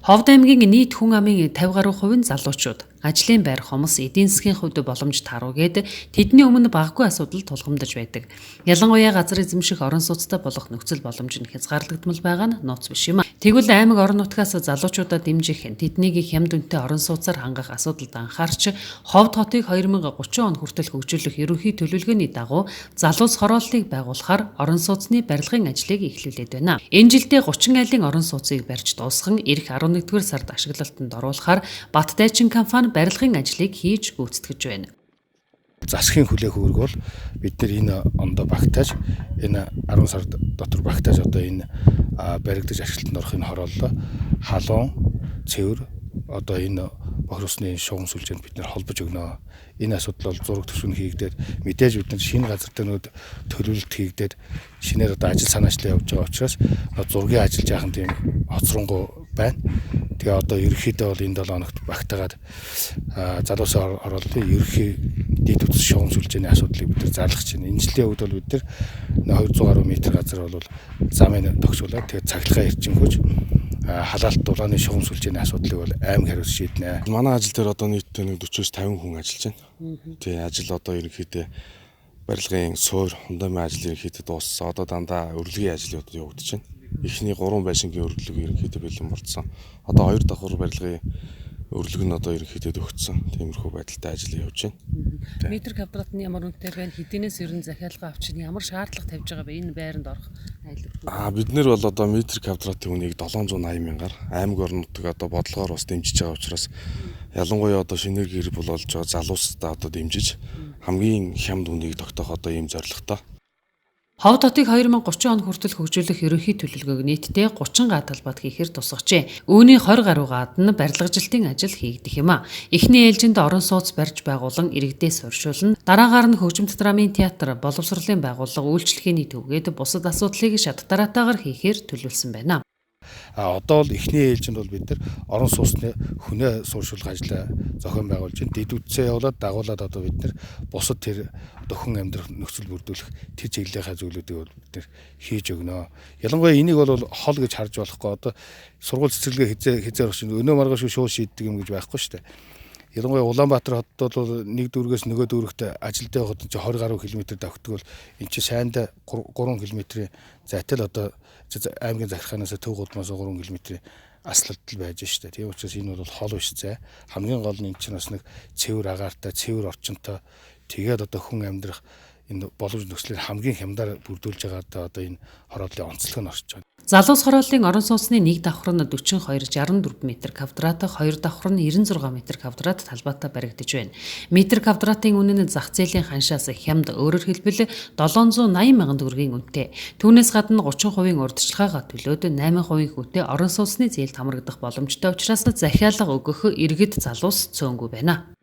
Ховд аймгийн нийт хүн амын 50 гаруй хувь нь залуучууд. Ажлын байр, хомс, эдийн засгийн хувьд боломж таруугээд тэдний өмнө баггүй асуудал тулгамдж байдаг. Ялангуяа газар эзэмших орон сууцтай болох нөхцөл боломж нь хязгаарлагдмал байгаа нь нууц биш юм. Тэгвэл аймаг орон нутгаас залуучуудаа дэмжих, тэднийг хямд үнэтэй орон сууцаар хангах асуудалд анхаарч, Ховд хотыг 2030 он хүртэл хөгжүүлэх ерөнхий төлөвлөгөөний дагуу залуус хорооллыг байгуулахаар орон сууцны барилгын ажлыг эхлүүлээд байна. Энэ жилдээ 30 айлын орон сууцыг барьж дуусган ирэх 11-р сард ашиглалтанд оруулахаар Бат дайчин компани барилгын ажлыг хийж гүйцэтгэж байна. Засгийн хүлээх үүрэг бол бид нар энэ ондоо багтааж энэ 10 сар дотор багтааж одоо энэ баригдаж ашиглалтанд орохын хорооллоо халуун, цэвэр одоо энэ бохиросны шугам сүлжээнд бид нар холбож өгнө. Энэ асуудал бол зураг төсвөн хийгдээд мэдээж бид нар шинэ газар дээр төлөвлөлт хийгдээд шинээр одоо ажил санаачлал явж байгаа учраас зургийн ажил жаахан тийм хоцронгуй байна. Тэгээ одоо ерөнхийдөө бол энэ 7 хоногт багтаагаад залуусаа оруулалтын ерөнхий дэд үтс шугам сүлжээний асуудлыг бид нар зарлах чинь. Энэ жилийн үед бол бид нар 200 гаруй метр газар бол замын тогтцуулаад тэгээ цахилгаан эрчимхөж халаалт дулааны шугам сүлжээний асуудлыг бол аймаг хариуц шийднэ. Манай ажил дээр одоо нийтдээ 40-50 хүн ажиллаж байна. Тэгээ ажил одоо ерөнхийдөө барилгын суур, хундамын ажил ерөнхийдөө дууссан. Одоо дандаа урилгын ажил явагдаж байна. Эхний 3 байшингийн урилга ерөнхийдөө бэлэн болцсон. Одоо 2 давхар барилгын урилга нь одоо ерөнхийдөө өгсөн. Тиймэрхүү байдалтай ажил явж байна. Метр квадрат нь ямар үнэтэй байна? Хэдийнээс ер нь захиалга авч ямар шаардлага тавьж байгаа бэ энэ байранд орох айлбар? Бид нэр бол одоо метр квадратын үнийг 780 мянгаар аймаг орон нутаг одоо бодлогоор бас дэмжиж байгаа учраас ялангуяа одоо шинээр гэр бүл болж байгаа залуустай одоо дэмжиж хамгийн хямд үнийг тогтоох одоо ийм зорилготой. Ховд хотыг 2030 он хүртэл хөгжүүлэх ерөнхий төлөвлөгөөг нийтдээ 30 га талбайд хийхээр тусгажээ. Үүний 20 гаруй гадна барилгажилтын ажил хийгдэх юм а. Эхний ээлжинд орон сууц барьж байгуулан иргэдээ суурьшуулна. Дараагаар нь хөгжимт драмын театр, боловсролын байгууллага, үйлчлэгээний төвгээд бусад асуудлыг шатгараатаагаар хийхээр төлөвлөсөн байна. Одоо бол эхний ээлжинд бол бид нар орон сууцны хүнээ суурьшуулах ажлаа зохион байгуулж байна. Дэд үтсээ явуулаад дагуулад одоо бид нар бусад тэр одоо хүн амьдрах нөхцөл бүрдүүлэх тэр чиглэлийнхаа зүйлүүдийг бол бид нар хийж өгнө. Ялангуяа энийг бол хол гэж харж болохгүй. Одоо сургууль цэцэрлэгээ хизээр багш өнөө маргааш шууд шийддэг юм гэж байхгүй шүү дээ. Ялангуяа Улаанбаатар хотод бол нэг дүүргээс нөгөө дүүрэгт ажилдаа явахад 20 гаруй километр давхдаг бол эн чинь сайндаа 3 км зайтал одоо аймгийн захиргаанаас төв гудмаас 3 км аслалтал байж штэ. Тийм учраас энэ бол хол биш зай. Хамгийн гол нь эн чинь бас нэг цэвэр агаартай, цэвэр орчинтой тэгээд одоо хүн амьдрах энэ боломж нөхцөлийг хамгийн хямдаар бүрдүүлж байгаа одоо энэ хороодлын онцлог нь орж байгаа. Залуус хорооллын орон сууцны 1 давхар нь 42-64 м квадрат, 2 давхар нь 96 м квадрат талбайтай баригдаж байна. Метр квадратын үнэ нь зах зээлийн ханшаас хямд, өөрөөр хэлбэл 780 мянган төгрөгийн үнэтэй. Түүнээс гадна 30% урьдчилгаагаа төлөөд 8% хүнтэй орон сууцны зээлд хамрагдах боломжтой учраас захиалга өгөх иргэд залуус цөөнгүй байна.